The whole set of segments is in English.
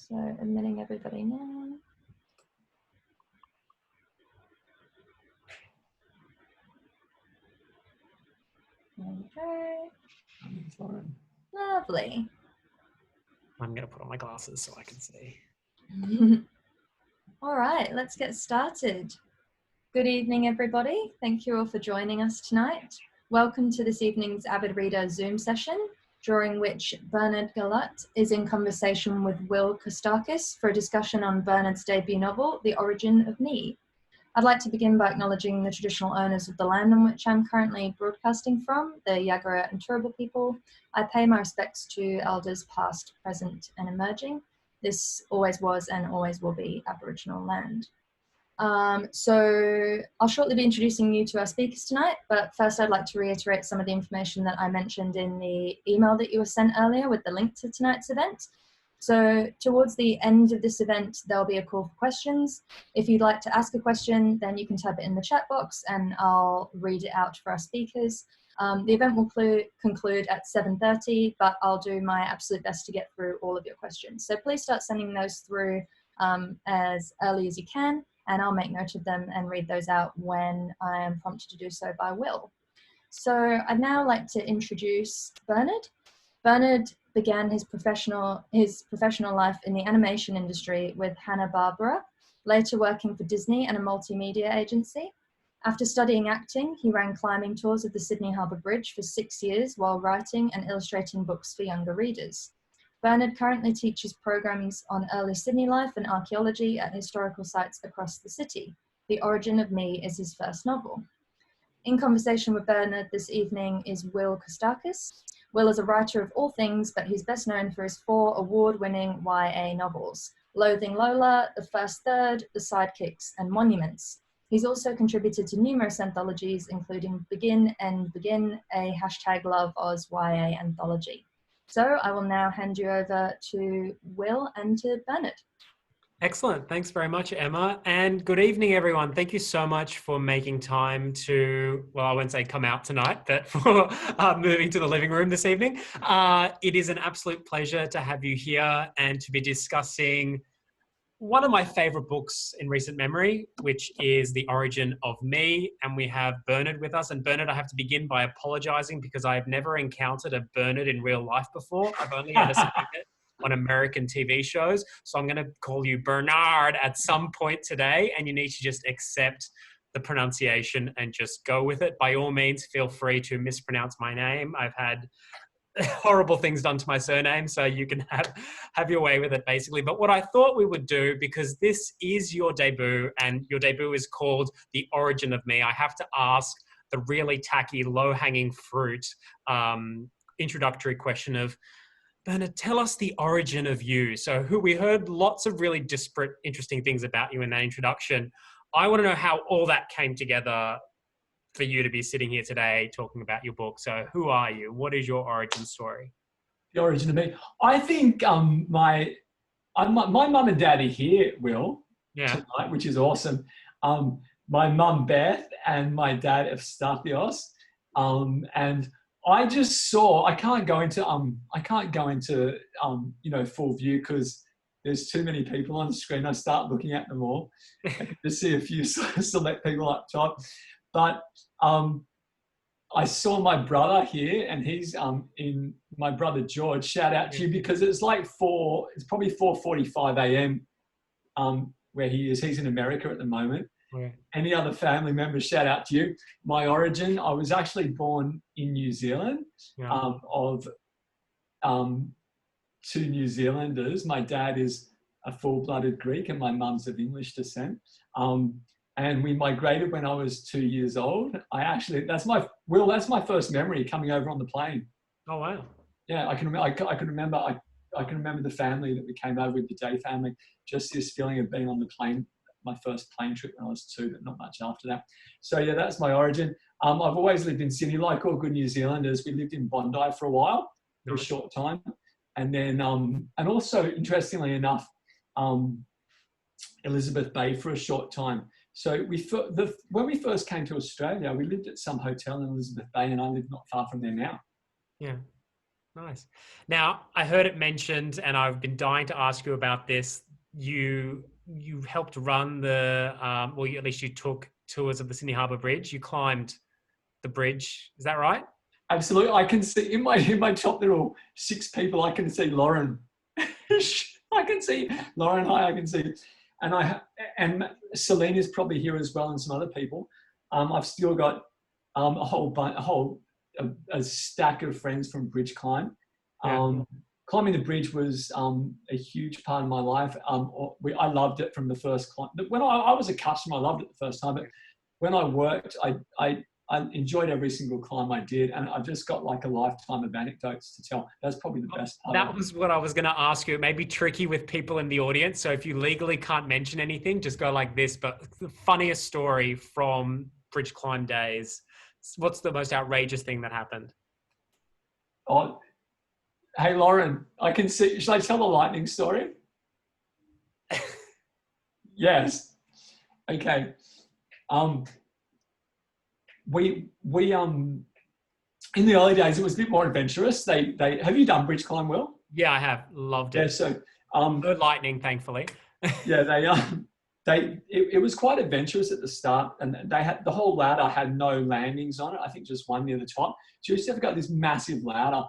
So admitting everybody now. There we go. Lovely. I'm going to put on my glasses so I can see. All right, let's get started. Good evening, everybody. Thank you all for joining us tonight. Welcome to this evening's Avid Reader Zoom session, during which Bernard Gallate is in conversation with Will Kostakis for a discussion on Bernard's debut novel, The Origin of Me. I'd like to begin by acknowledging the traditional owners of the land on which I'm currently broadcasting from, the Yagara and Turrbal people. I pay my respects to elders past, present, and emerging. This always was and always will be Aboriginal land. So I'll shortly be introducing you to our speakers tonight, but first I'd like to reiterate some of the information that I mentioned in the email that you were sent earlier with the link to tonight's event. So towards the end of this event, there'll be a call for questions. If you'd like to ask a question, then you can type it in the chat box and I'll read it out for our speakers. The event will conclude at 7:30, but I'll do my absolute best to get through all of your questions. So please start sending those through as early as you can, and I'll make note of them and read those out when I am prompted to do so by Will. So I'd now like to introduce Bernard. Bernard began his professional life in the animation industry with Hanna-Barbera, later working for Disney and a multimedia agency. After studying acting, he ran climbing tours of the Sydney Harbour Bridge for 6 years while writing and illustrating books for younger readers. Bernard currently teaches programs on early Sydney life and archaeology at historical sites across the city. The Origin of Me is his first novel. In conversation with Bernard this evening is Will Kostakis. Will is a writer of all things, but he's best known for his 4 award-winning YA novels, Loathing Lola, The First Third, The Sidekicks, and Monuments. He's also contributed to numerous anthologies, including Begin and Begin, a #LoveOz YA anthology. So I will now hand you over to Will and to Bernard. Excellent. Thanks very much, Emma. And good evening, everyone. Thank you so much for making time to, well, I won't say come out tonight, but for moving to the living room this evening. It is an absolute pleasure to have you here and to be discussing one of my favorite books in recent memory, which is The Origin of Me. And we have Bernard with us. And Bernard, I have to begin by apologizing because I've never encountered a Bernard in real life before. I've only ever seen it on American TV shows. So I'm going to call you Bernard at some point today, and you need to just accept the pronunciation and just go with it. By all means, feel free to mispronounce my name. I've had horrible things done to my surname, so you can have your way with it, basically. But what I thought we would do, because this is your debut, and your debut is called The Origin of Me, I have to ask the really tacky, low-hanging fruit introductory question of, Bernard, tell us the origin of you. So we heard lots of really disparate, interesting things about you in that introduction. I want to know how all that came together for you to be sitting here today talking about your book. So who are you? What is your origin story? The origin of me. I think my mum and dad are here, Will, tonight, which is awesome. My mum, Beth, and my dad, Audacious. And I just saw, I can't go into full view because there's too many people on the screen. I start looking at them all. I can just see a few select people up top. But I saw my brother here, and he's in my brother George. Shout out to you, because it's like it's probably 4:45 a.m. Where he is. He's in America at the moment. Yeah. Any other family members, shout out to you. My origin, I was actually born in New Zealand, of 2 New Zealanders. My dad is a full-blooded Greek and my mum's of English descent. And we migrated when I was 2 years old. That's my first memory, coming over on the plane. Oh, wow. Yeah, I can remember the family that we came over with, the Day family, just this feeling of being on the plane. My first plane trip when I was 2, but not much after that. So yeah, that's my origin. I've always lived in Sydney, like all good New Zealanders. We lived in Bondi for a while, for a short time. And then, and also, interestingly enough, Elizabeth Bay for a short time. So when we first came to Australia, we lived at some hotel in Elizabeth Bay, and I live not far from there now. Yeah. Nice. Now, I heard it mentioned, and I've been dying to ask you about this. You helped run the, well, at least you took tours of the Sydney Harbour Bridge. You climbed the bridge. Is that right? Absolutely. I can see in my top, there are 6 people. I can see Lauren. I can see Lauren. Hi, I can see. And Celine is probably here as well, and some other people. I've still got a stack of friends from Bridge Climb. Yeah. Climbing the bridge was a huge part of my life. I loved it from the first climb. When I was a customer, I loved it the first time. But when I worked, I enjoyed every single climb I did, and I've just got like a lifetime of anecdotes to tell. That's probably the best part. That was what I was going to ask you. It may be tricky with people in the audience, so if you legally can't mention anything, just go like this. But the funniest story from bridge climb days, what's the most outrageous thing that happened? Oh, hey Lauren, I can see. Should I tell the lightning story? Yes. Okay. We in the early days it was a bit more adventurous. They have you done bridge climb, Will? Yeah, I have. Loved it. Yeah, so no lightning, thankfully. yeah, it was quite adventurous at the start, and they had the whole ladder had no landings on it. I think just one near the top. So you just have to go this massive ladder,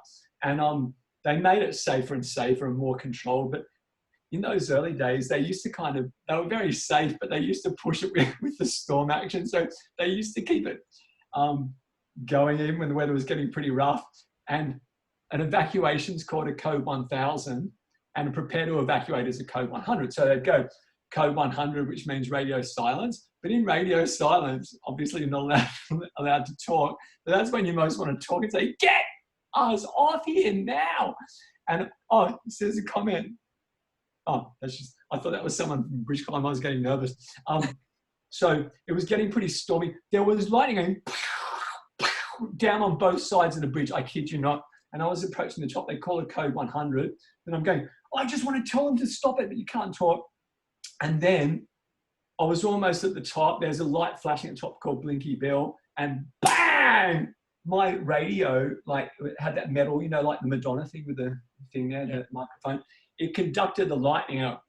and they made it safer and safer and more controlled. But in those early days, they used to they were very safe, but they used to push it with the storm action. So they used to keep it going even when the weather was getting pretty rough. And an evacuation's called a code 1000, and a prepare to evacuate is a code 100. So they'd go code 100, which means radio silence. But in radio silence, obviously you're not allowed to talk. But that's when you most want to talk and say, "Get us off here now!" And there's a comment. Oh, I thought that was someone from Bridge Climb. I was getting nervous. So it was getting pretty stormy. There was lightning going down on both sides of the bridge. I kid you not. And I was approaching the top. They call it code 100. And I'm going, I just want to tell them to stop it, but you can't talk. And then I was almost at the top. There's a light flashing at the top called Blinky Bill. And bang! My radio, like, it had that metal, like the Madonna thing with the thing there, the microphone. It conducted the lightning out.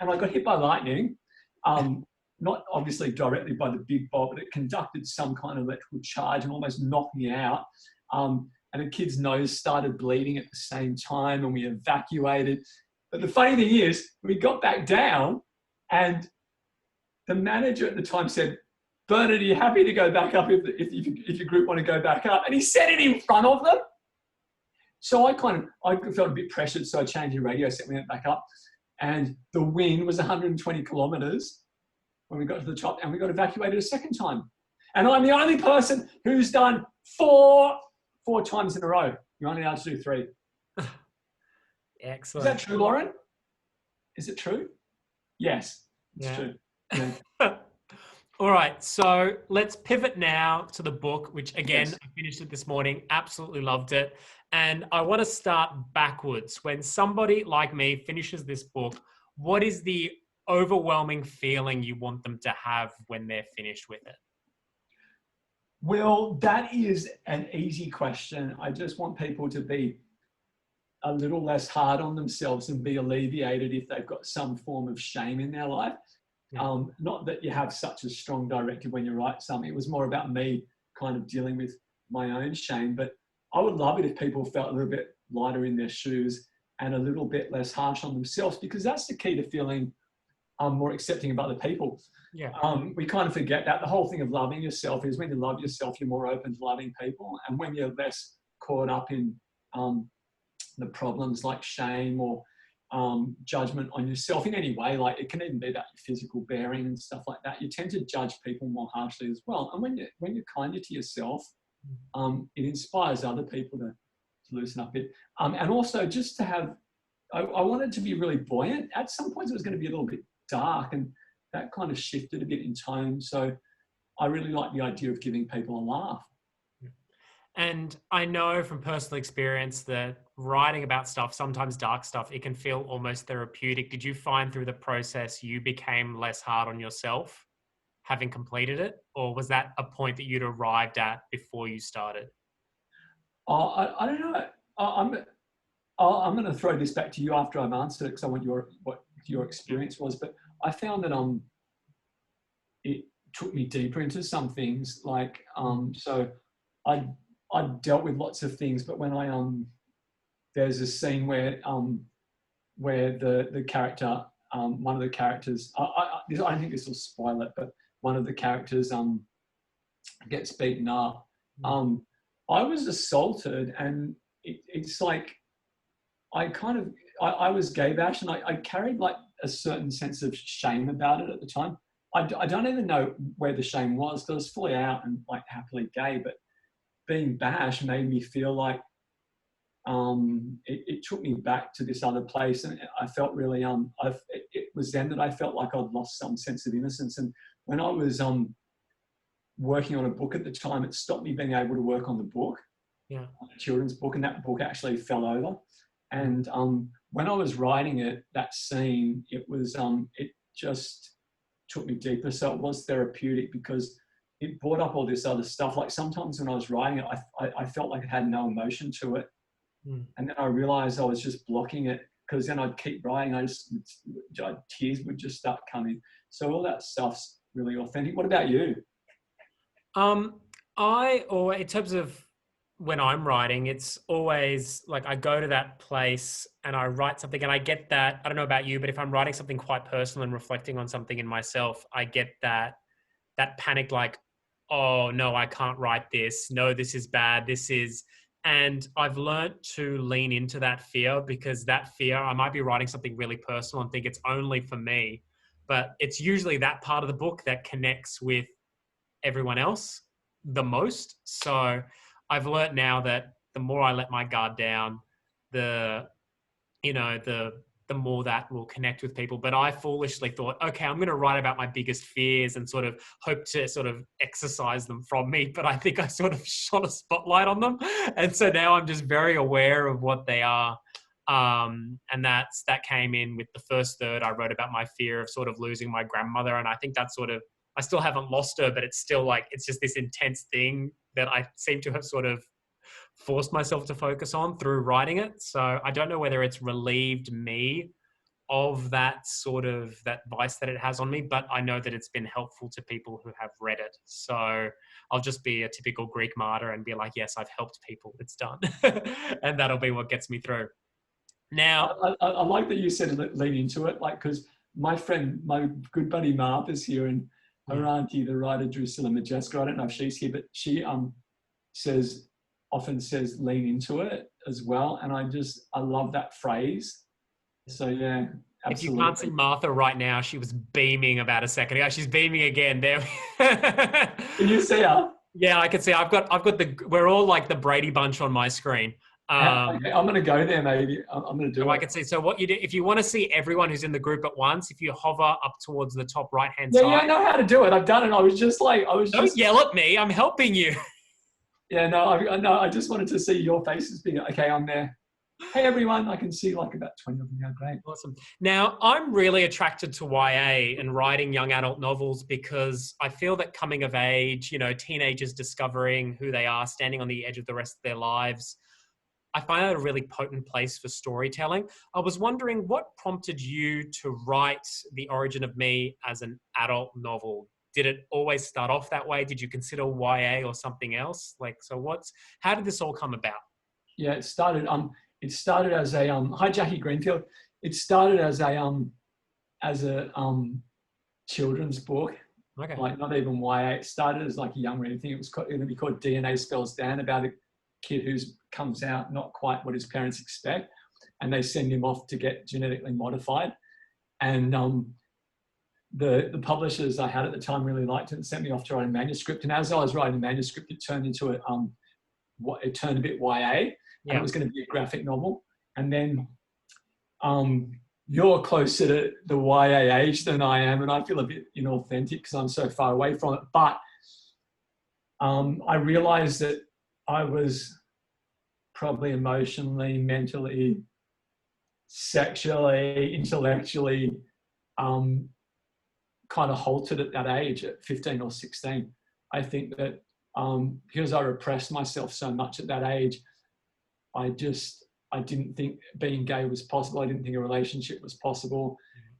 And I got hit by lightning. Not obviously directly by the big bolt, but it conducted some kind of electrical charge and almost knocked me out. And a kid's nose started bleeding at the same time, and we evacuated. But the funny thing is, we got back down, and the manager at the time said, "Bernard, are you happy to go back up if your group want to go back up?" And he said it in front of them. So I felt a bit pressured, so I changed the radio set, we went back up, and the wind was 120 kilometers when we got to the top, and we got evacuated a second time. And I'm the only person who's done four times in a row. You're only allowed to do 3. Excellent. Is that true, Lauren? Is it true? Yes, it's true. Yeah. All right, so let's pivot now to the book, which again, Yes. I finished it this morning, absolutely loved it. And I want to start backwards. When somebody like me finishes this book, what is the overwhelming feeling you want them to have when they're finished with it? Well, that is an easy question. I just want people to be a little less hard on themselves and be alleviated if they've got some form of shame in their life. Yeah. Not that you have such a strong directive when you write something. It was more about me kind of dealing with my own shame. But I would love it if people felt a little bit lighter in their shoes and a little bit less harsh on themselves, because that's the key to feeling more accepting of other people. Yeah. We kind of forget that. The whole thing of loving yourself is when you love yourself, you're more open to loving people. And when you're less caught up in the problems like shame or judgment on yourself in any way, like it can even be about your physical bearing and stuff like that, you tend to judge people more harshly as well. And when you're kinder to yourself, it inspires other people to loosen up a bit. And also just to have, I wanted to be really buoyant. At some points it was going to be a little bit dark, and that kind of shifted a bit in tone. So I really like the idea of giving people a laugh. And I know from personal experience that writing about stuff, sometimes dark stuff, it can feel almost therapeutic. Did you find through the process you became less hard on yourself having completed it? Or was that a point that you'd arrived at before you started? I don't know. I'm I'm going to throw this back to you after I've answered it because I want what your experience was. But I found that it took me deeper into some things. Like so I dealt with lots of things, but when there's a scene where the character one of the characters I don't think this will spoil it, but one of the characters gets beaten up. I was assaulted, and it's like I was gay bashed, and I carried like a certain sense of shame about it at the time. I don't even know where the shame was because I was fully out and like happily gay, but being bashed made me feel like it took me back to this other place, and I felt really it was then that I felt like I'd lost some sense of innocence. And when I was working on a book at the time, it stopped me being able to work on the book, on a children's book, and that book actually fell over. And when I was writing it, that scene, it just took me deeper. So it was therapeutic because it brought up all this other stuff. Like sometimes when I was writing it, I felt like it had no emotion to it. And then I realized I was just blocking it because then I'd keep writing. Tears would just start coming. So all that stuff's really authentic. What about you? In terms of when I'm writing, it's always like I go to that place and I write something, and I get that, I don't know about you, but if I'm writing something quite personal and reflecting on something in myself, I get that panic, like, oh no, I can't write this. No, this is bad. And I've learned to lean into that fear, because that fear, I might be writing something really personal and think it's only for me, but it's usually that part of the book that connects with everyone else the most. So I've learned now that the more I let my guard down, the more that will connect with people. But I foolishly thought, okay, I'm going to write about my biggest fears and sort of hope to sort of exercise them from me. But I think I sort of shone a spotlight on them. And so now I'm just very aware of what they are. And that came in with the first third. I wrote about my fear of sort of losing my grandmother. And I think that's sort of, I still haven't lost her, but it's still like, it's just this intense thing that I seem to have sort of forced myself to focus on through writing it. So I don't know whether it's relieved me of that vice that it has on me, but I know that it's been helpful to people who have read it. So I'll just be a typical Greek martyr and be like, yes, I've helped people, it's done. And that'll be what gets me through. Now, I like that you said lean into it, like, because my good buddy Marv is here, and her auntie, the writer Drusilla Majeska, I don't know if she's here, but she often says lean into it as well. And I love that phrase. So yeah, absolutely. If you can't see Martha right now, she was beaming about a second ago. She's beaming again there. Can you see her? Yeah, I can see. We're all like the Brady Bunch on my screen. Okay, I'm going to go there maybe. I'm going to do it. I can see. So what you do, if you want to see everyone who's in the group at once, if you hover up towards the top right-hand side. Yeah, I know how to do it. I've done it. Don't yell at me. I'm helping you. Yeah, no, I just wanted to see your faces being, okay, I'm there. Hey, everyone. I can see like about 20 of them now. Great. Awesome. Now, I'm really attracted to YA and writing young adult novels because I feel that coming of age, teenagers discovering who they are, standing on the edge of the rest of their lives, I find that a really potent place for storytelling. I was wondering what prompted you to write The Origin of Me as an adult novel? Did it always start off that way? Did you consider YA or something else? How did this all come about? Yeah, it started as a hi Jackie Greenfield. It started as a children's book. Okay. Like not even YA. It started as like a young reading thing. It was going to be called DNA Spells Dan, about a kid who comes out not quite what his parents expect, and they send him off to get genetically modified. And the publishers I had at the time really liked it and sent me off to write a manuscript. And as I was writing the manuscript, it turned into it turned a bit YA. And it was going to be a graphic novel. And then you're closer to the YA age than I am, and I feel a bit inauthentic because I'm so far away from it. But I realized that I was probably emotionally, mentally, sexually, intellectually kind of halted at that age, at 15 or 16. I think that because I repressed myself so much at that age, I didn't think being gay was possible. I didn't think a relationship was possible.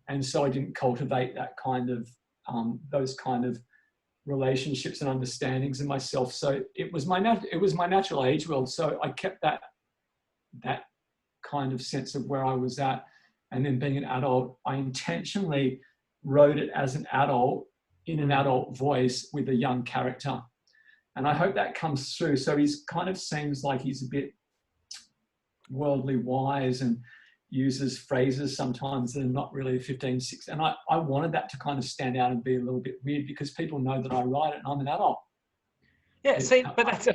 And so I didn't cultivate that kind of, those kind of relationships and understandings in myself. So it was my natural age world. So I kept that kind of sense of where I was at. And then being an adult, I intentionally wrote it as an adult in an adult voice with a young character. And I hope that comes through. So he's kind of seems like he's a bit worldly wise and uses phrases sometimes that are not really 15, 16. And I wanted that to kind of stand out and be a little bit weird because people know that I write it and I'm an adult. Yeah, see, but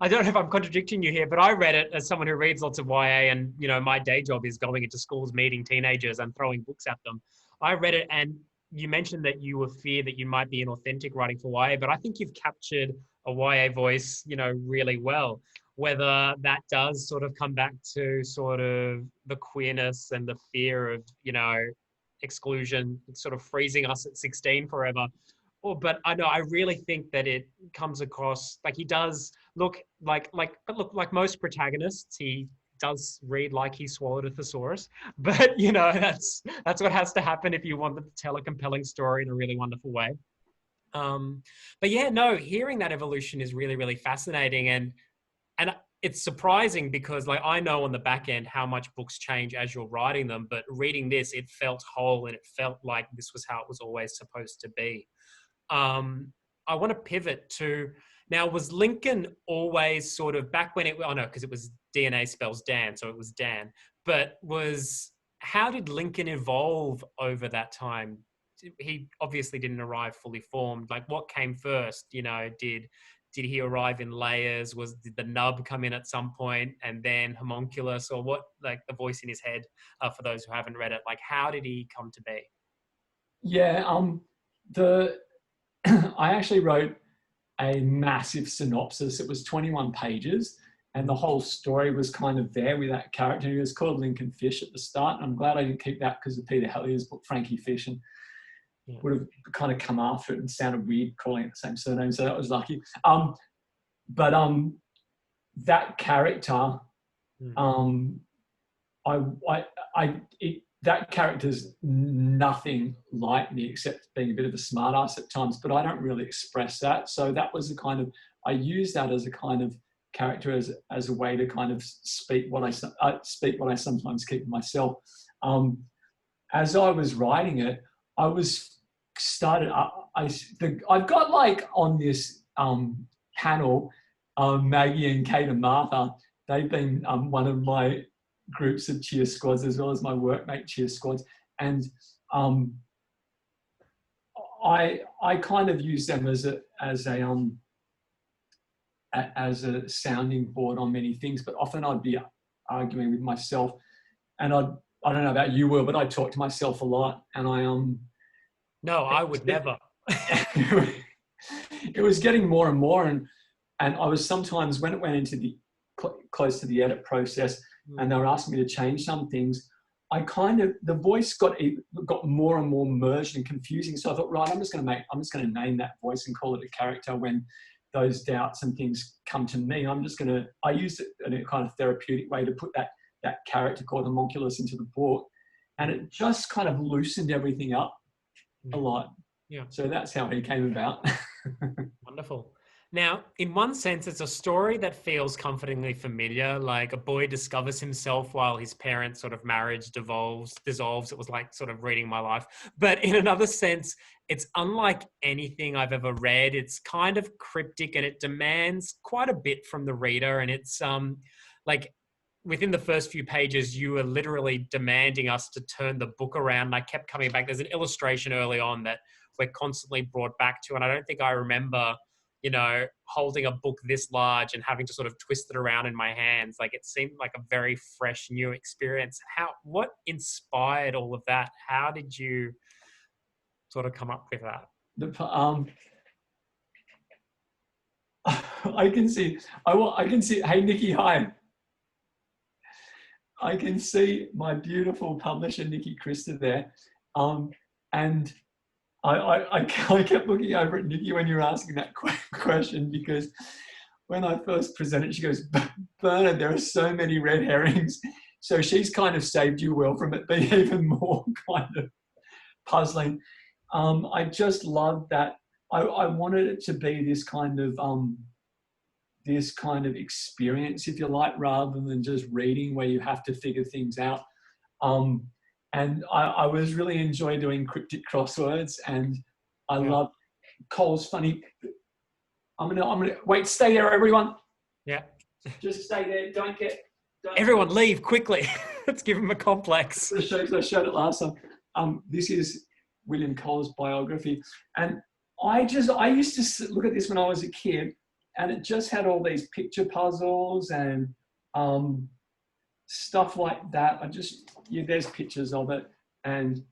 I don't know if I'm contradicting you here, but I read it as someone who reads lots of YA and, you know, my day job is going into schools, meeting teenagers and throwing books at them. I read it and you mentioned that you were feared that you might be inauthentic writing for YA, but I think you've captured a YA voice, you know, really well. Whether that does sort of come back to sort of the queerness and the fear of, you know, exclusion, sort of freezing us at 16 forever. But I know, I really think that it comes across like he does look like most protagonists, he does read like he swallowed a thesaurus. But, you know, that's what has to happen if you want to tell a compelling story in a really wonderful way. But yeah, no, hearing that evolution is really, really fascinating. And it's surprising because like I know on the back end how much books change as you're writing them, but reading this, it felt whole and it felt like this was how it was always supposed to be. I want to pivot to now, was Lincoln always sort of back when because it was DNA spells Dan, so it was Dan, but how did Lincoln evolve over that time? He obviously didn't arrive fully formed. Like what came first? You know, did he arrive in layers? Did the nub come in at some point and then homunculus, or what, like the voice in his head, for those who haven't read it, like how did he come to be? Yeah, I actually wrote a massive synopsis. It was 21 pages and the whole story was kind of there with that character. He was called Lincoln Fish at the start. And I'm glad I didn't keep that because of Peter Hellier's book, Frankie Fish, and would have kind of come after it and sounded weird calling it the same surname. So that was lucky. That character, that character's nothing like me except being a bit of a smartass at times, but I don't really express that. So that was the kind of, I use that as a kind of character as a way to kind of speak what I sometimes keep to myself. As I was writing it, I've got like on this panel, Maggie and Kate and Martha, they've been one of my groups of cheer squads as well as my workmate cheer squads, and I kind of use them as a sounding board on many things, but often I'd be arguing with myself, and I don't know about you, Will, but I talk to myself a lot, and No, I would never. It was getting more and more, and I was sometimes, when it went into the close to the edit process, and they were asking me to change some things, the voice got more and more merged and confusing. So I thought, right, I'm just going to name that voice and call it a character. When those doubts and things come to me, I used it in a kind of therapeutic way to put that character called Homunculus into the book, and it just kind of loosened everything up a lot. Yeah. So that's how he came about. Wonderful. Now, in one sense, it's a story that feels comfortingly familiar, like a boy discovers himself while his parents' sort of marriage dissolves. It was like sort of reading my life. But in another sense, it's unlike anything I've ever read. It's kind of cryptic and it demands quite a bit from the reader. And it's like within the first few pages, you were literally demanding us to turn the book around. And I kept coming back. There's an illustration early on that we're constantly brought back to. And I don't think I remember, you know, holding a book this large and having to sort of twist it around in my hands. Like it seemed like a very fresh, new experience. What inspired all of that? How did you sort of come up with that? I can see, hey, Nikki, hi. I can see my beautiful publisher, Nikki Christa there. And I kept looking over at Nikki when you were asking that question, because when I first presented, she goes, Bernard, there are so many red herrings. So she's kind of saved you well from it being even more kind of puzzling. I just love that. I wanted it to be this kind of experience, if you like, rather than just reading where you have to figure things out. And I was really enjoying doing cryptic crosswords, and I love Cole's funny. I'm gonna wait. Stay there, everyone. Yeah. Just stay there. Don't everyone leave quickly. Let's give him a complex. I showed it last time. This is William Cole's biography, and I used to look at this when I was a kid, and it just had all these picture puzzles and stuff like that. There's pictures of it, and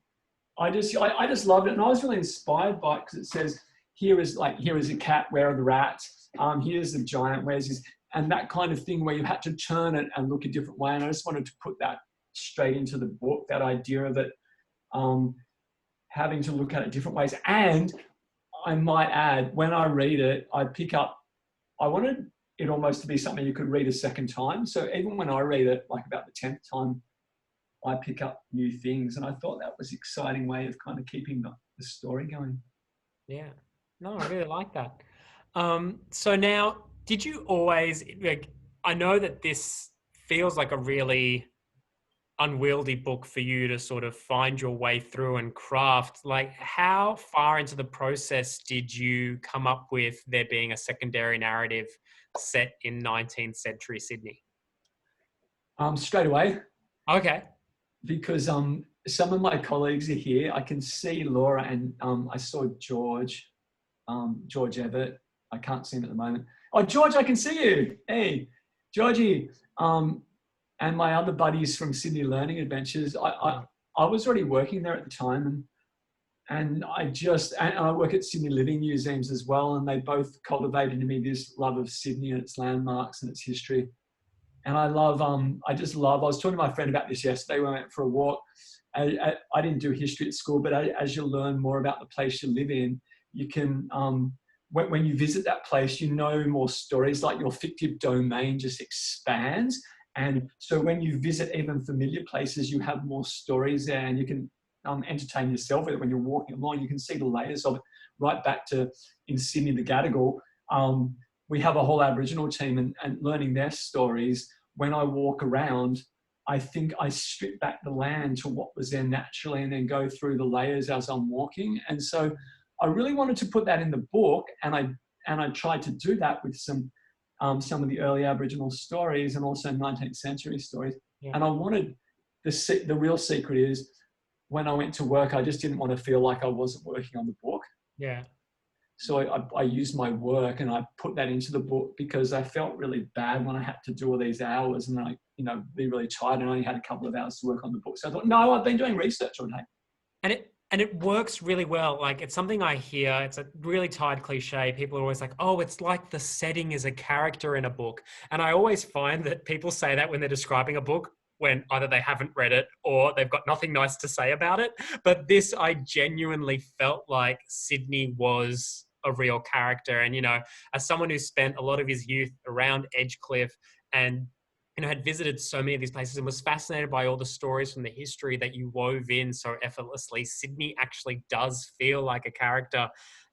I just loved it, and I was really inspired by it because it says here is a cat, where are the rats? Here's a giant, where's his, and that kind of thing where you had to turn it and look a different way. And I just wanted to put that straight into the book, that idea of it, having to look at it different ways. And I might add, when I read it, I wanted it almost to be something you could read a second time. So even when I read it, like about the 10th time, I pick up new things. And I thought that was an exciting way of kind of keeping the story going. Yeah. No, I really like that. So now, did you always, I know that this feels like a really unwieldy book for you to sort of find your way through and craft. Like, how far into the process did you come up with there being a secondary narrative set in 19th century Sydney? Straight away. Okay. Because some of my colleagues are here. I can see Laura, and I saw George Everett. I can't see him at the moment. Oh, George, I can see you. Hey, Georgie. And my other buddies from Sydney Learning Adventures. I was already working there at the time, and I work at Sydney Living Museums as well, and they both cultivated in me this love of Sydney and its landmarks and its history. And I was talking to my friend about this yesterday when we went for a walk. I didn't do history at school, but as you learn more about the place you live in, you can, when you visit that place, you know more stories, like your fictive domain just expands. And so when you visit even familiar places, you have more stories there, and you can entertain yourself with it when you're walking along. You can see the layers of it, right back to in Sydney, the Gadigal. We have a whole Aboriginal team, and learning their stories. When I walk around, I think I strip back the land to what was there naturally, and then go through the layers as I'm walking. And so I really wanted to put that in the book, and I tried to do that with some of the early Aboriginal stories and also 19th century stories. Yeah. And I wanted, the real secret is, when I went to work, I just didn't want to feel like I wasn't working on the book. Yeah. So I used my work and I put that into the book, because I felt really bad when I had to do all these hours and I, be really tired, and I only had a couple of hours to work on the book. So I thought, no, I've been doing research all day. And it works really well. Like, it's something I hear, it's a really tired cliche. People are always like, oh, it's like the setting is a character in a book. And I always find that people say that when they're describing a book, when either they haven't read it or they've got nothing nice to say about it. But this, I genuinely felt like Sydney was a real character. And, as someone who spent a lot of his youth around Edgecliff and had visited so many of these places and was fascinated by all the stories from the history that you wove in so effortlessly, Sydney actually does feel like a character.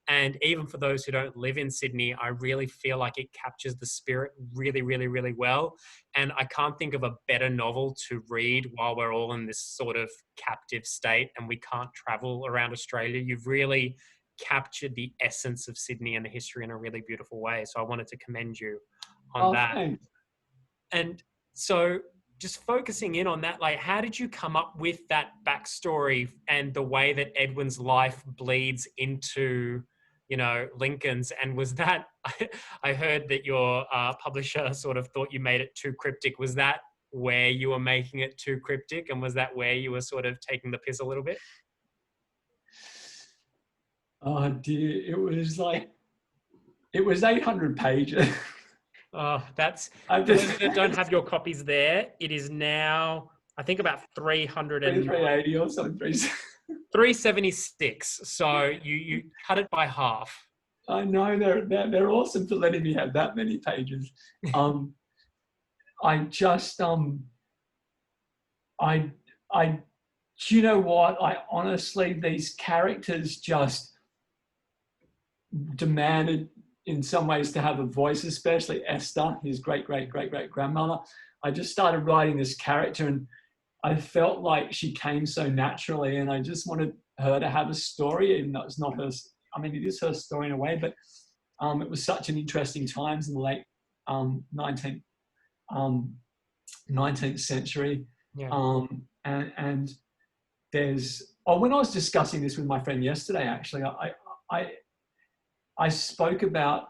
And even for those who don't live in Sydney, I really feel like it captures the spirit really, really, really well. And I can't think of a better novel to read while we're all in this sort of captive state and we can't travel around Australia. You've really captured the essence of Sydney and the history in a really beautiful way. So I wanted to commend you on that. Thanks. And so just focusing in on that, like, how did you come up with that backstory and the way that Edwin's life bleeds into, Lincoln's? And was that, I heard that your publisher sort of thought you made it too cryptic. Was that where you were making it too cryptic? And was that where you were sort of taking the piss a little bit? Oh dear, it was 800 pages. Oh, that's, those that don't have your copies there, it is now, I think, about 380 or something. 376. So you cut it by half. I know they're awesome for letting me have that many pages. I just I do you know what? I honestly, these characters just demanded in some ways to have a voice, especially Esther, his great-great-great-great-grandmother. I just started writing this character and I felt like she came so naturally, and I just wanted her to have a story, even though it's not her. I mean, it is her story in a way, but it was such an interesting times in the late 19th 19th century. Yeah. And there's, when I was discussing this with my friend yesterday, actually, I spoke about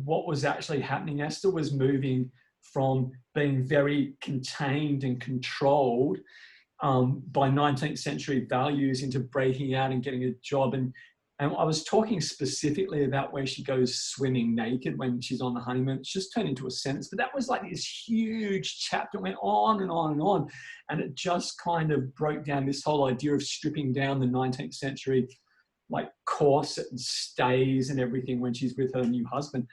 what was actually happening. Esther was moving from being very contained and controlled by 19th century values into breaking out and getting a job. And I was talking specifically about where she goes swimming naked when she's on the honeymoon. It's just turned into a sentence, but that was like this huge chapter, went on and on and on. And it just kind of broke down this whole idea of stripping down the 19th century, like corset and stays and everything when she's with her new husband.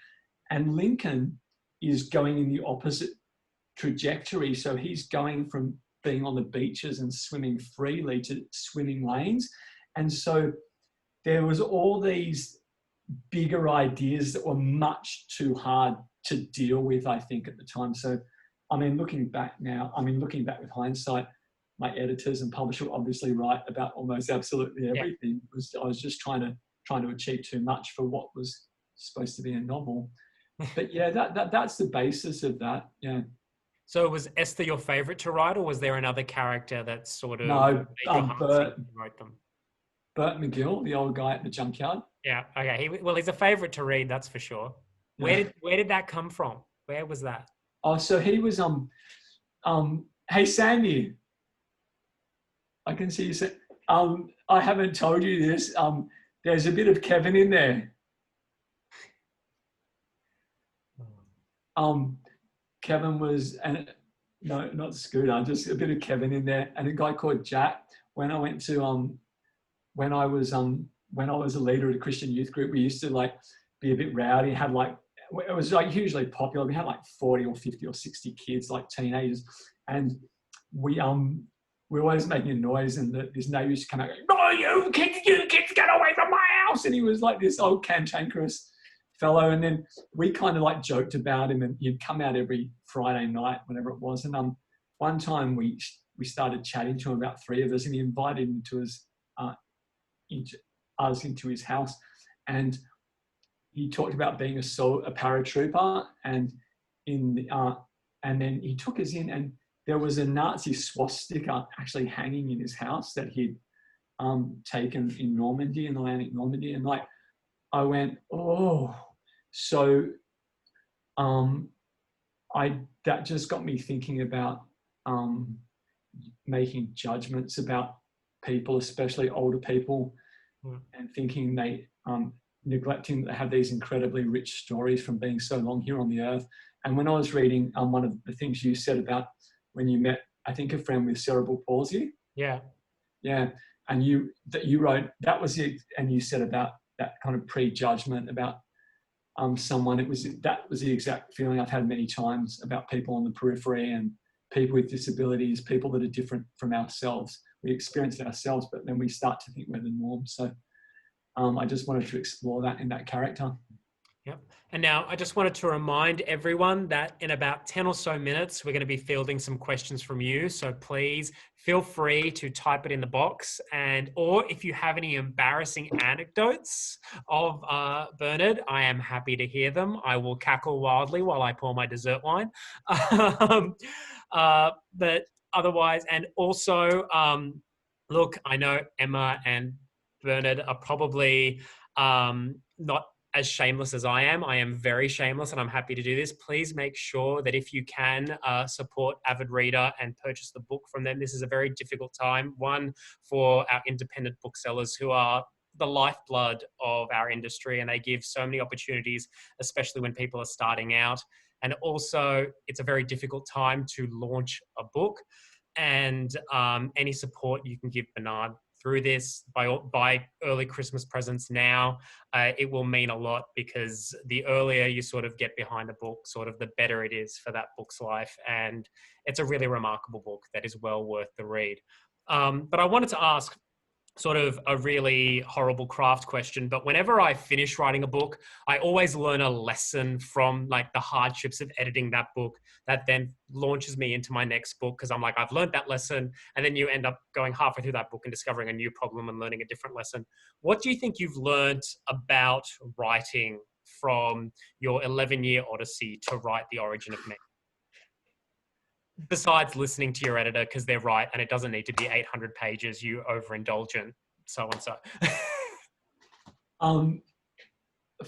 And Lincoln is going in the opposite trajectory. So he's going from being on the beaches and swimming freely to swimming lanes. And so there was all these bigger ideas that were much too hard to deal with, I think, at the time. So, I mean, looking back with hindsight, my editors and publisher were obviously right about almost absolutely everything. Yeah. I was just trying to achieve too much for what was supposed to be a novel. But yeah, that's the basis of that. Yeah. So was Esther your favorite to write, or was there another character that sort of no, made your heart sing when you wrote them? Bert Mcgill, the old guy at the junkyard. Yeah. Okay. He's a favorite to read, that's for sure. Yeah. Where did that come from? Where was that? Oh, so he was hey Sandy, I can see you say, I haven't told you this. There's a bit of Kevin in there. Kevin was, and no, not Scooter, just a bit of Kevin in there, and a guy called Jack. When I went to when I was a leader of a Christian youth group, we used to like be a bit rowdy. Had like, it was like hugely popular. We had like 40 or 50 or 60 kids, like teenagers, and we were always making a noise. And this neighbor used to come out going, "Oh, you kids, get away from my house!" And he was like this old cantankerous fellow. And then we kind of like joked about him, and he'd come out every Friday night, whenever it was. And one time we started chatting to him, about three of us, and he invited him to into his house, and he talked about being a paratrooper, and and then he took us in, and there was a Nazi swastika actually hanging in his house that he'd taken in Normandy, in Atlantic Normandy. And like, I went, oh, so that just got me thinking about making judgments about people, especially older people, and thinking they neglecting that they have these incredibly rich stories from being so long here on the earth. And when I was reading one of the things you said about when you met, I think, a friend with cerebral palsy. Yeah. And you wrote, that was it, and you said about that kind of prejudgment about someone. That was the exact feeling I've had many times about people on the periphery and people with disabilities, people that are different from ourselves. We experience it ourselves, but then we start to think we're the norm. So I just wanted to explore that in that character. Yep. And now I just wanted to remind everyone that in about 10 or so minutes, we're going to be fielding some questions from you. So please feel free to type it in the box, or if you have any embarrassing anecdotes of Bernard, I am happy to hear them. I will cackle wildly while I pour my dessert wine. But otherwise, and also, look, I know Emma and Bernard are probably not as shameless as I am. I am very shameless, and I'm happy to do this. Please make sure that if you can support Avid Reader and purchase the book from them. This is a very difficult time, one for our independent booksellers who are the lifeblood of our industry, and they give so many opportunities, especially when people are starting out. And also, it's a very difficult time to launch a book, and any support you can give Bernard through this, buy early Christmas presents now. It will mean a lot, because the earlier you sort of get behind a book, sort of the better it is for that book's life. And it's a really remarkable book that is well worth the read. But I wanted to ask sort of a really horrible craft question, but whenever I finish writing a book, I always learn a lesson from like the hardships of editing that book that then launches me into my next book, because I'm like, I've learned that lesson, and then you end up going halfway through that book and discovering a new problem and learning a different lesson. What do you think you've learned about writing from your 11-year odyssey to write The Origin of Me? Besides listening to your editor because they're right and it doesn't need to be 800 pages, you overindulgent, so and so.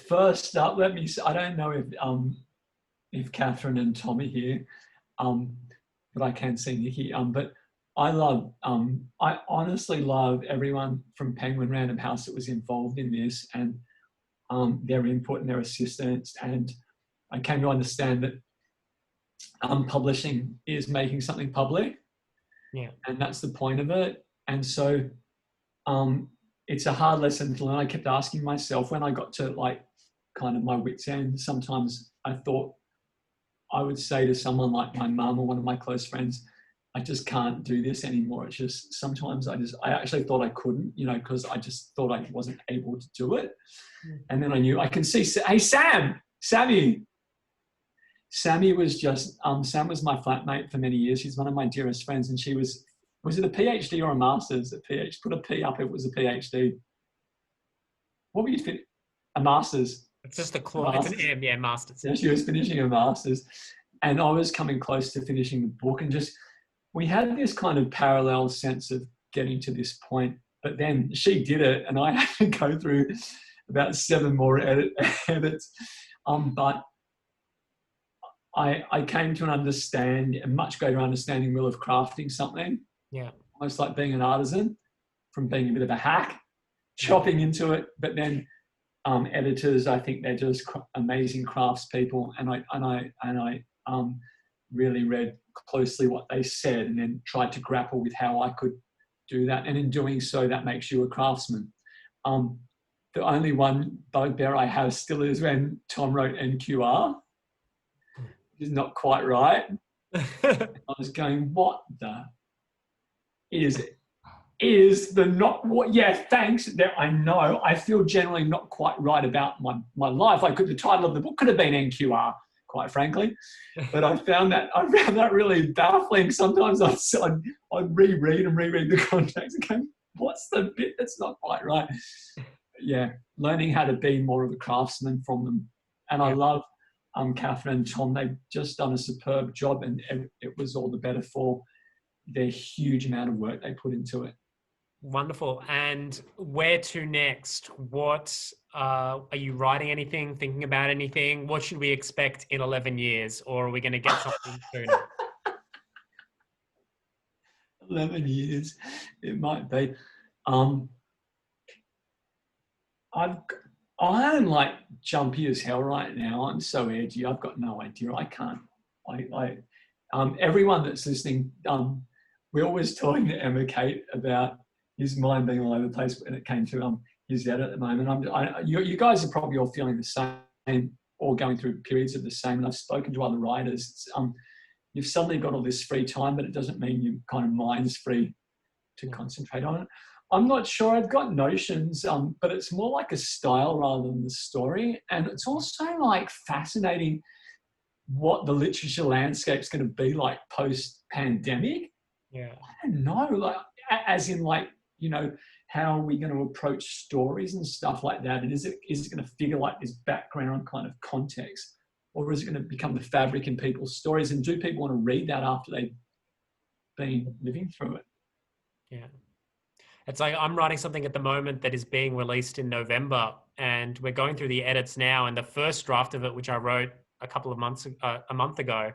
First up, let me. I don't know if Catherine and Tom are here, but I can see Nikki. But I honestly love everyone from Penguin Random House that was involved in this, and their input and their assistance. And I came to understand that publishing is making something public, and that's the point of it. And so it's a hard lesson to learn. I kept asking myself when I got to like kind of my wit's end. Sometimes I thought I would say to someone like my mum or one of my close friends, I just can't do this anymore. It's just sometimes I actually thought I couldn't, because I just thought I wasn't able to do it. And then I knew I can see, hey, Sammy was just, Sam was my flatmate for many years. She's one of my dearest friends. And she was it a PhD or a master's? Put a P up, it was a PhD. What were you finishing? A master's. It's just it's an M, yeah, master's. Yeah, she was finishing a master's. And I was coming close to finishing the book. And just, we had this kind of parallel sense of getting to this point. But then she did it and I had to go through about 7 more edits. But I came to a much greater understanding, Will, of crafting something. Yeah. Almost like being an artisan, from being a bit of a hack, chopping into it. But then editors, I think they're just amazing craftspeople. And I really read closely what they said and then tried to grapple with how I could do that. And in doing so, that makes you a craftsman. The only one bugbear I have still is when Tom wrote NQR. Is not quite right. I was going, what the is the not what? Yeah, thanks. That I know. I feel generally not quite right about my life. The title of the book could have been NQR, quite frankly, but I found that really baffling. Sometimes I'd reread the contracts and go, what's the bit that's not quite right? Yeah, learning how to be more of a craftsman from them, and I love. Catherine and Tom, they've just done a superb job, and it was all the better for their huge amount of work they put into it. Wonderful. And where to next? What are you writing anything, thinking about anything? What should we expect in 11 years? Or are we going to get something sooner? 11 years, it might be. I'm like jumpy as hell right now. I'm so edgy. I've got no idea. I can't. Everyone that's listening, we're always talking to Emma Kate about his mind being all over the place when it came to his edit at the moment. You guys are probably all feeling the same, or going through periods of the same. And I've spoken to other writers. You've suddenly got all this free time, but it doesn't mean your kind of mind's free to concentrate on it. I'm not sure. I've got notions, but it's more like a style rather than the story. And it's also like fascinating what the literature landscape's going to be like post-pandemic. Yeah. I don't know, like, as in like, how are we going to approach stories and stuff like that? And is it going to figure like this background kind of context, or is it going to become the fabric in people's stories? And do people want to read that after they've been living through it? Yeah. It's like I'm writing something at the moment that is being released in November, and we're going through the edits now. And the first draft of it, which I wrote a month ago,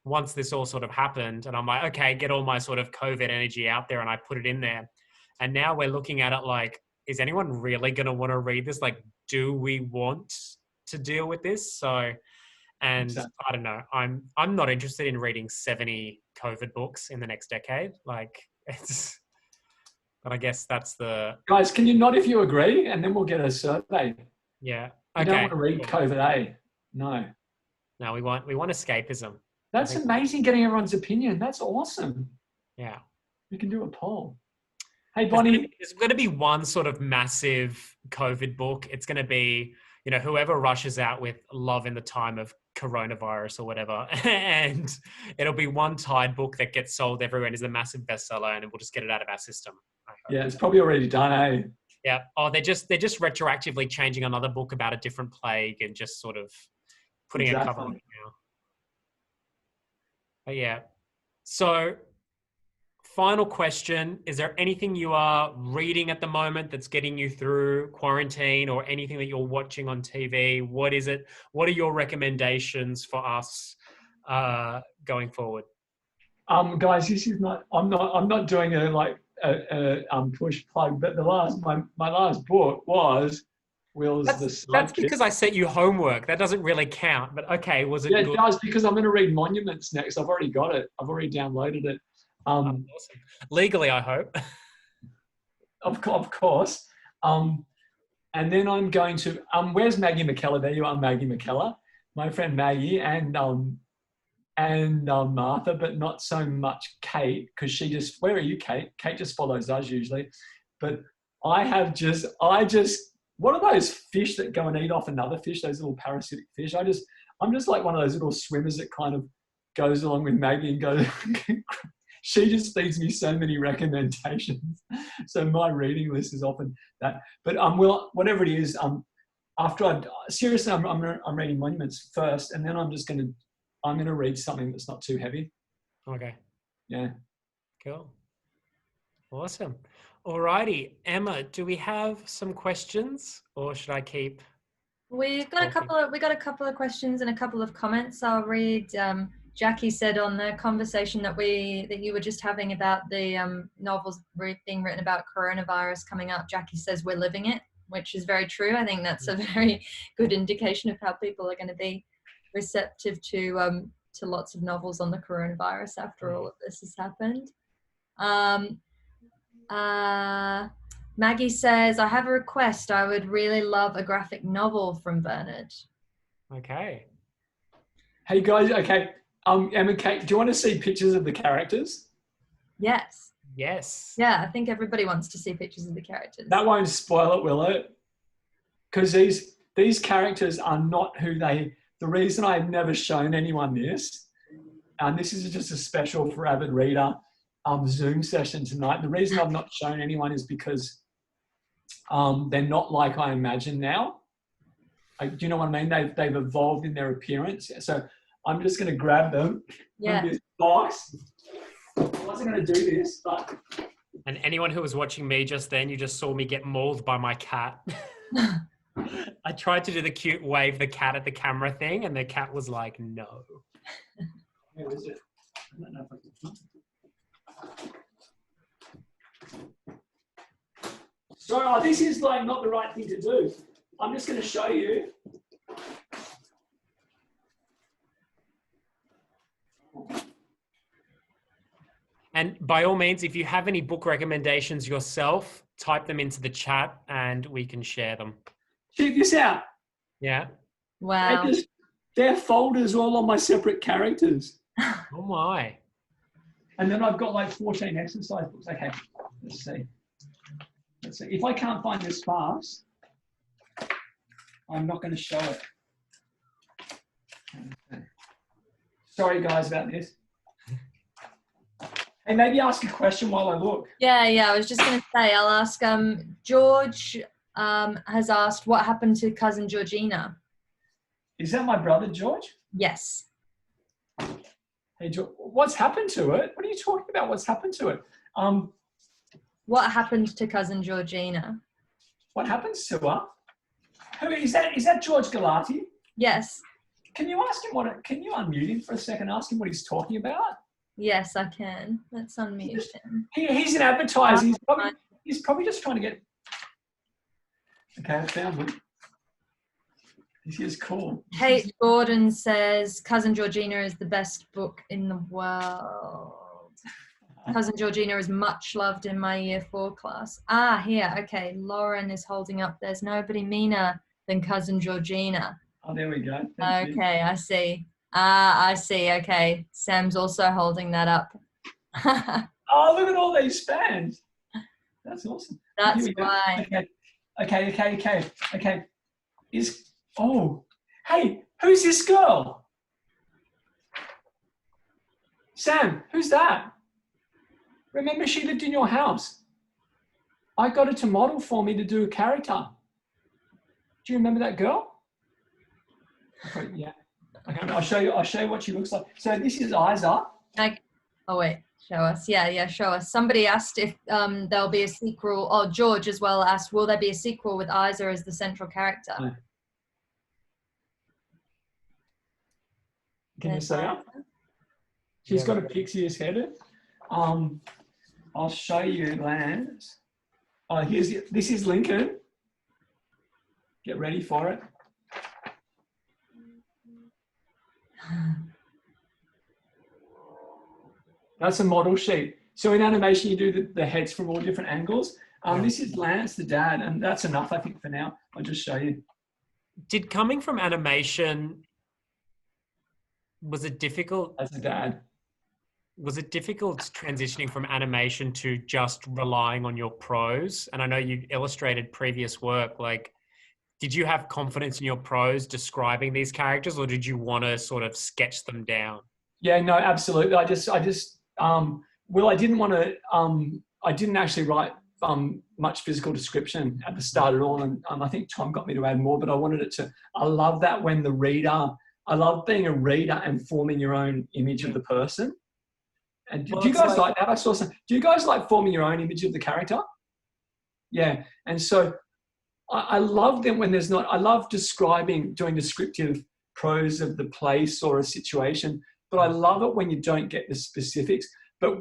once this all sort of happened, and I'm like, okay, get all my sort of COVID energy out there, and I put it in there. And now we're looking at it like, is anyone really going to want to read this? Like, do we want to deal with this? So, and exactly. I don't know. I'm not interested in reading 70 COVID books in the next decade. Like, it's. But I guess that's the... Guys, can you nod if you agree? And then we'll get a survey. Yeah. You Okay. don't want to read Cool. COVID A. No. No, we want escapism. That's amazing getting everyone's opinion. That's awesome. Yeah. We can do a poll. Hey, Bonnie. There's going to be one sort of massive COVID book. It's going to be, whoever rushes out with Love in the Time of Coronavirus or whatever. And it'll be one Tide book that gets sold everywhere and is a massive bestseller, and we'll just get it out of our system. Yeah, it's probably already done, eh? Yeah. Oh, they're just retroactively changing another book about a different plague and just sort of putting a cover on it now. But yeah. So, final question. Is there anything you are reading at the moment that's getting you through quarantine, or anything that you're watching on TV? What is it? What are your recommendations for us going forward? Guys, this is not, I'm not doing a push plug, but my last book was Will's The Sidekick. That's because I set you homework. That doesn't really count, but okay, was it good? good? It does, because I'm going to read Monuments next. I've already got it. I've already downloaded it. Awesome. Legally, I hope. Of course. And then I'm going to, where's Maggie McKellar? There you are, Maggie McKellar. My friend Maggie and Martha, but not so much Kate, because where are you, Kate? Kate just follows us usually. But what are those fish that go and eat off another fish, those little parasitic fish? I'm just like one of those little swimmers that kind of goes along with Maggie and goes, she just feeds me so many recommendations. So my reading list is often that. But well, whatever it is, after I'm reading Monuments first, and then I'm going to read something that's not too heavy. Okay. Yeah. Cool. Awesome. Alrighty, Emma, do we have some questions, or should I keep? We got a couple of questions and a couple of comments. I'll read. Jackie said on the conversation that you were just having about the novels being written about coronavirus coming up. Jackie says we're living it, which is very true. I think that's a very good indication of how people are going to be receptive to lots of novels on the coronavirus after all of this has happened. Maggie says, I have a request. I would really love a graphic novel from Bernard. Okay. Hey guys, okay. Emma, Kate, do you want to see pictures of the characters? Yes. Yes. Yeah, I think everybody wants to see pictures of the characters. That won't spoil it, will it? Because these characters are not the reason I've never shown anyone this, and this is just a special for avid reader Zoom session tonight. The reason I've not shown anyone is because they're not like I imagine now. Do you know what I mean? They've evolved in their appearance. So I'm just going to grab them from this box. I wasn't going to do this, but... And anyone who was watching me just then, you just saw me get mauled by my cat. I tried to do the cute wave the cat at the camera thing, and the cat was like, no. Where is it? I don't know if I can... So this is like not the right thing to do. I'm just going to show you. And by all means, if you have any book recommendations yourself, type them into the chat and we can share them. Check this out. Yeah. Wow. They're folders all on my separate characters. Oh my. And then I've got like 14 exercise books. Okay, let's see. If I can't find this fast, I'm not going to show it. Okay. Sorry guys about this. Hey, maybe ask a question while I look. Yeah, I was just going to say, I'll ask, George has asked, what happened to cousin Georgina? Is that my brother, George? Yes. Hey, George, what's happened to it? What are you talking about? What's happened to it? What happened to cousin Georgina? What happens to her? Who is that? Is that George Gallate? Yes. Can you ask him can you unmute him for a second? Ask him what he's talking about? Yes, I can. Let's unmute him. He's an advertiser. He's probably just trying to get... Okay, I found him. This is cool. Kate Gordon says, Cousin Georgina is the best book in the world. Cousin Georgina is much loved in my year 4 class. Ah, here. Okay. Lauren is holding up. There's nobody meaner than Cousin Georgina. Oh, there we go. Thank you. Okay, I see. Ah, I see. Okay. Sam's also holding that up. Oh, look at all these fans. That's awesome. That's Here we go. why. Okay. Hey, who's this girl? Sam, who's that? Remember, she lived in your house. I got her to model for me to do a character. Do you remember that girl? Okay, yeah. Okay, I'll show you what she looks like. So this is Isa. Oh wait, show us. Yeah, show us. Somebody asked if there'll be a sequel. Oh, George as well asked, will there be a sequel with Isa as the central character? Yeah. Can you see her? She's got a pixie-ish head. I'll show you Lance. Oh, this is Lincoln. Get ready for it. That's a model sheet. So in animation, you do the heads from all different angles. This is Lance, the dad, and that's enough, I think, for now. I'll just show you. Did coming from animation, was it difficult? As a dad. Was it difficult transitioning from animation to just relying on your prose? And I know you illustrated previous work. Like, did you have confidence in your prose describing these characters, or did you want to sort of sketch them down? Yeah, no, absolutely. I didn't want to. I didn't actually write much physical description at the start at all, and I think Tom got me to add more. But I wanted it to. I love that when the reader. I love being a reader and forming your own image of the person. And do you guys like that? I saw some. Do you guys like forming your own image of the character? Yeah, and so I love them when there's not. I love doing descriptive prose of the place or a situation, but I love it when you don't get the specifics. But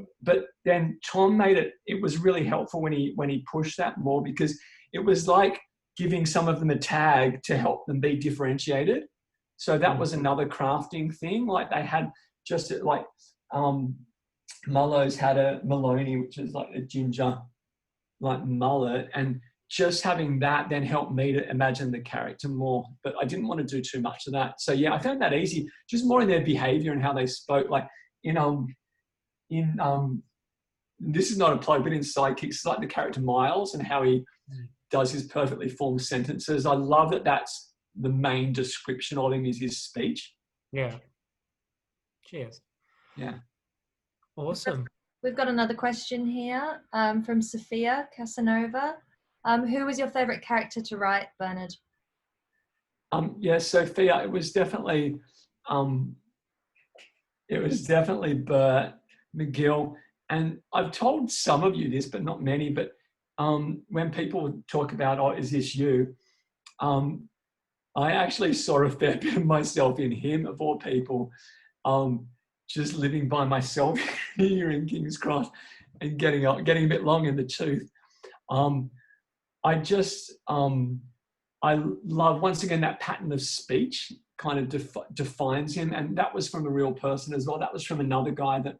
then Tom made it. It was really helpful when he pushed that more, because it was like giving some of them a tag to help them be differentiated. So that was another crafting thing. Like they had just like. Mullows had a Maloney, which is like a ginger, like mullet, and just having that then helped me to imagine the character more. But I didn't want to do too much of that. So yeah, I found that easy, just more in their behavior and how they spoke. Like this is not a plug, but in Sidekicks, it's like the character Miles and how he does his perfectly formed sentences. I love that that's the main description of him is his speech. Yeah. Cheers. Yeah. Awesome. We've got another question here from Sophia Casanova. Who was your favourite character to write, Bernard? Yeah, Sophia. It was definitely Bert Mcgill. And I've told some of you this, but not many. But when people talk about, oh, is this you? I actually saw a fair bit of myself in him, of all people. Just living by myself here in King's Cross and getting a bit long in the tooth. I love, once again, that pattern of speech kind of defines him. And that was from a real person as well. That was from another guy that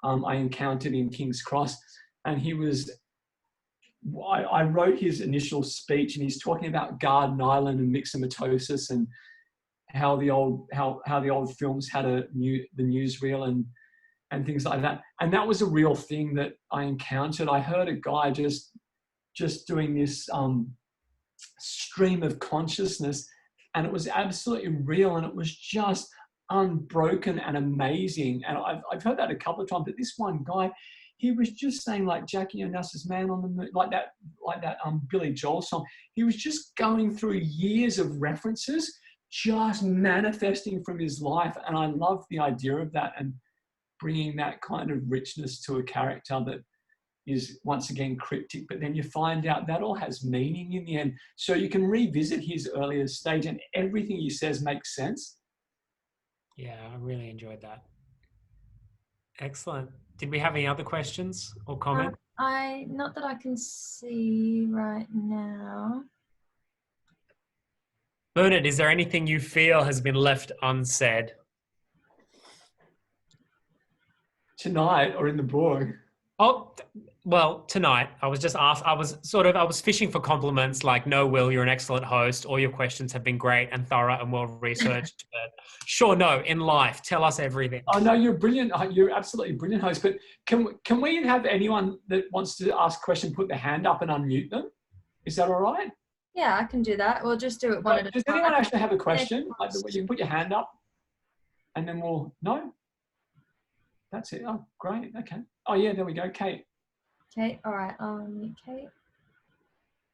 I encountered in King's Cross. And I wrote his initial speech, and he's talking about Garden Island and myxomatosis and how the old films had the newsreel and things like that. And that was a real thing that I encountered. I heard a guy just doing this stream of consciousness, and it was absolutely real, and it was just unbroken and amazing. And I've heard that a couple of times, but this one guy, he was just saying, like Jackie Onassis Man on the Moon, like that Billy Joel song. He was just going through years of references, just manifesting from his life. And I love the idea of that and bringing that kind of richness to a character that is, once again, cryptic, but then you find out that all has meaning in the end. So you can revisit his earlier stage and everything he says makes sense. Yeah, I really enjoyed that. Excellent. Did we have any other questions or comments? Not that I can see right now. Bernard, is there anything you feel has been left unsaid? Tonight or in the book? Oh, well, tonight I was just asked, I was fishing for compliments like, no, Will, you're an excellent host. All your questions have been great and thorough and well researched. But sure, no, in life, tell us everything. Oh no, you're brilliant. You're absolutely brilliant host. But can we have anyone that wants to ask a question put their hand up and unmute them? Is that all right? Yeah, I can do that. We'll just do it one at a time. Does anyone actually have a question? Like, you can put your hand up and then no? That's it. Oh, great. Okay. Oh yeah, there we go. Kate. Kate, all right. Kate.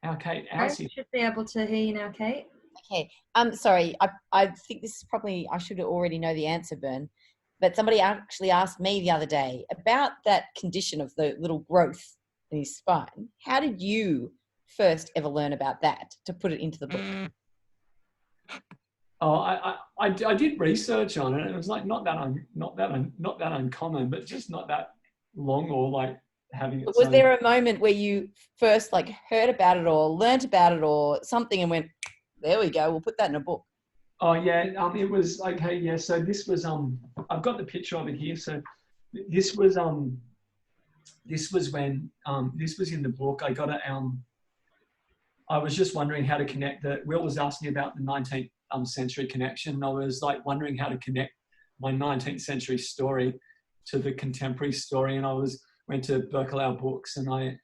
Our Kate. I should be able to hear you now, Kate. Okay. Sorry. I think this is probably, I should already know the answer, Bern. But somebody actually asked me the other day about that condition of the little growth in his spine. How did you first ever learn about that to put it into the book? Oh, I did research on it. It was like not that uncommon, but just not that long or like having it. Was there a moment where you first like heard about it or learnt about it or something and went, there we go, we'll put that in a book? Oh yeah, it was okay. Yeah, so this was I've got the picture of it here. So this was when this was in the book. I got it. I was just wondering how to connect Will was asking about the 19th century connection. I was like wondering how to connect my 19th century story to the contemporary story, and I went to Berkeley books, and I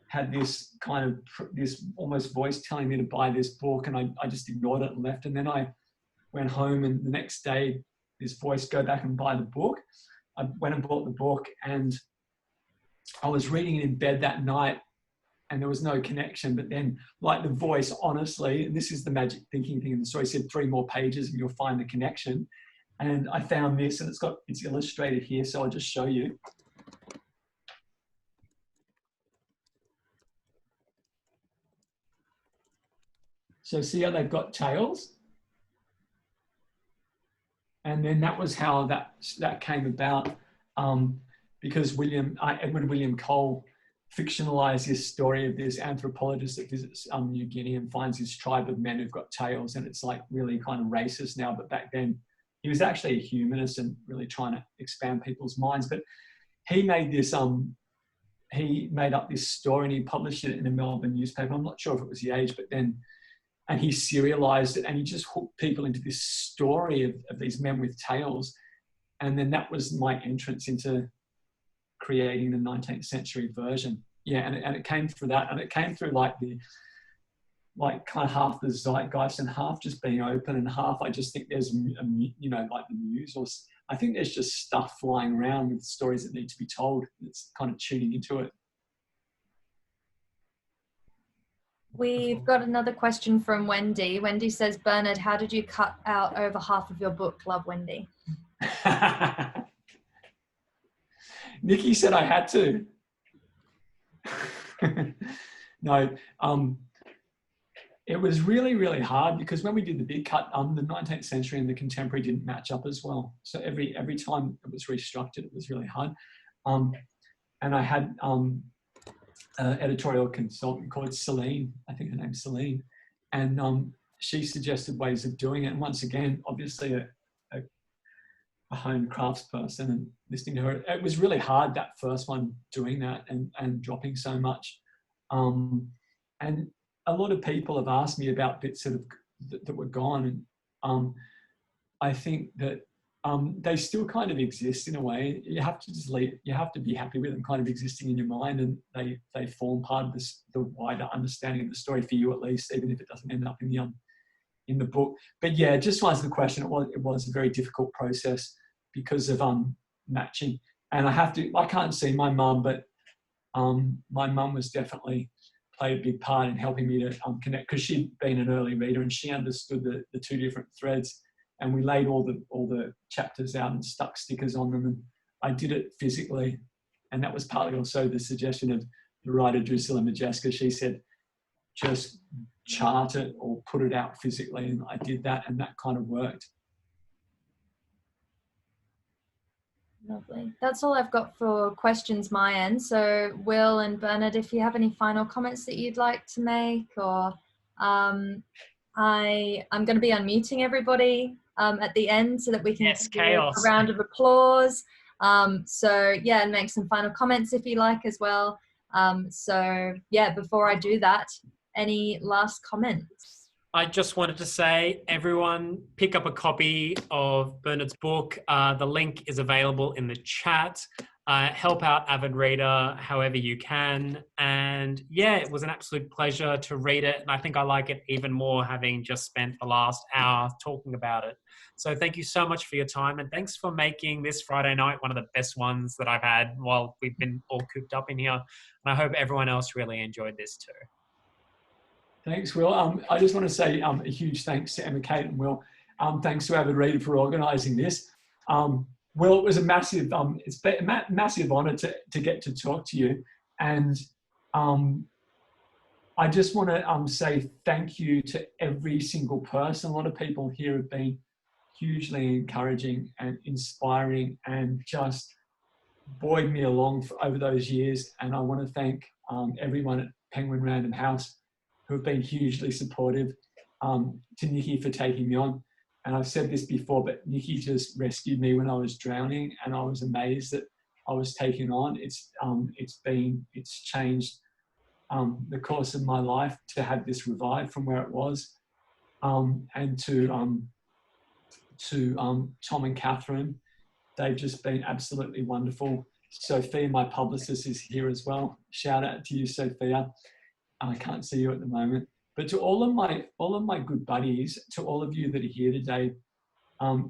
had this kind of this almost voice telling me to buy this book, and I just ignored it and left. And then I went home, and the next day this voice, go back and buy the book. I went and bought the book, and I was reading it in bed that night, and there was no connection. But then, like, the voice, honestly, and this is the magic thinking thing in the story, said 3 more pages and you'll find the connection. And I found this, and it's illustrated here, so I'll just show you. So see how they've got tails? And then that was how that came about, because Edward William Cole fictionalized this story of this anthropologist that visits New Guinea and finds this tribe of men who've got tails, and it's like really kind of racist now, but back then he was actually a humanist and really trying to expand people's minds. But he made this he made up this story and he published it in a Melbourne newspaper. I'm not sure if it was The Age, but then, and he serialized it, and he just hooked people into this story of these men with tails. And then that was my entrance into creating the 19th century version. Yeah, and it came through that, and it came through like kind of half the zeitgeist and half just being open, and half I just think there's like the news, or I think there's just stuff flying around with stories that need to be told. It's kind of tuning into it. We've got another question from Wendy. Wendy says, Bernard, how did you cut out over half of your book? Love, Wendy. Nikki said I had to. No, it was really, really hard because when we did the big cut, the 19th century and the contemporary didn't match up as well. So every time it was restructured, it was really hard. And I had editorial consultant called Celine, I think her name's Celine, and she suggested ways of doing it. And once again, obviously a home crafts person, and listening to her, it was really hard, that first one, doing that and dropping so much. And a lot of people have asked me about bits that were gone, and I think that they still kind of exist in a way. You have to just you have to be happy with them kind of existing in your mind, and they form part of the wider understanding of the story for you, at least, even if it doesn't end up in the book. But yeah, just to answer the question, it was a very difficult process because of matching. And I can't see my mum, but my mum was definitely played a big part in helping me to connect, because she'd been an early reader and she understood the 2 different threads. And we laid all the chapters out and stuck stickers on them, and I did it physically. And that was partly also the suggestion of the writer Drusilla Majeska. She said, just chart it or put it out physically, and I did that, and that kind of worked. Lovely. That's all I've got for questions my end. So Will and Bernard, if you have any final comments that you'd like to make, or I'm going to be unmuting everybody at the end so that we can Yes, do chaos. a round of applause. So yeah, and make some final comments if you like as well. So yeah, before I do that, any last comments? I just wanted to say, everyone, pick up a copy of Bernard's book. The link is available in the chat. Help out Avid Reader however you can. And yeah, it was an absolute pleasure to read it. And I think I like it even more having just spent the last hour talking about it. So thank you so much for your time. And thanks for making this Friday night one of the best ones that I've had while we've been all cooped up in here. And I hope everyone else really enjoyed this too. Thanks, Will. I just want to say a huge thanks to Emma, Kate, and Will. Thanks to Avid Reader for organising this. Will, it was a massive, it's been a massive honour to get to talk to you. And I just want to say thank you to every single person. A lot of people here have been hugely encouraging and inspiring and just buoyed me along over those years. And I want to thank everyone at Penguin Random House who have been hugely supportive, to Nikki for taking me on. And I've said this before, but Nikki just rescued me when I was drowning, and I was amazed that I was taken on. It's changed the course of my life to have this revived from where it was. And to Tom and Catherine, they've just been absolutely wonderful. Sophia, my publicist, is here as well. Shout out to you, Sophia. I can't see you at the moment, but to all of my good buddies, to all of you that are here today,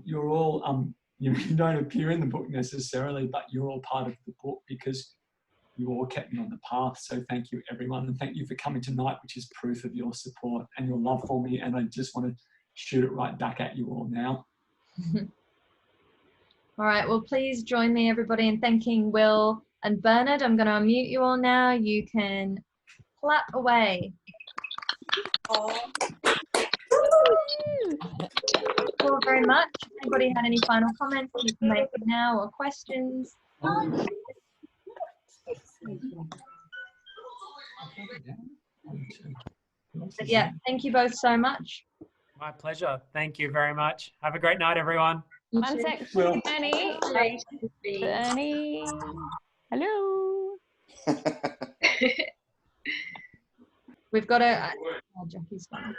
you're all you don't appear in the book necessarily, but you're all part of the book because you all kept me on the path. So thank you, everyone, and thank you for coming tonight, which is proof of your support and your love for me. And I just want to shoot it right back at you all now. All right, well, please join me, everybody, in thanking Will and Bernard. I'm going to unmute you all now. You can clap away. Thank you all very much. If anybody had any final comments, you can make them now, or questions. But yeah, thank you both so much. My pleasure. Thank you very much. Have a great night, everyone. One sec, Bernie. Bernie. Hello. We've got a... Oh, Jackie's fine.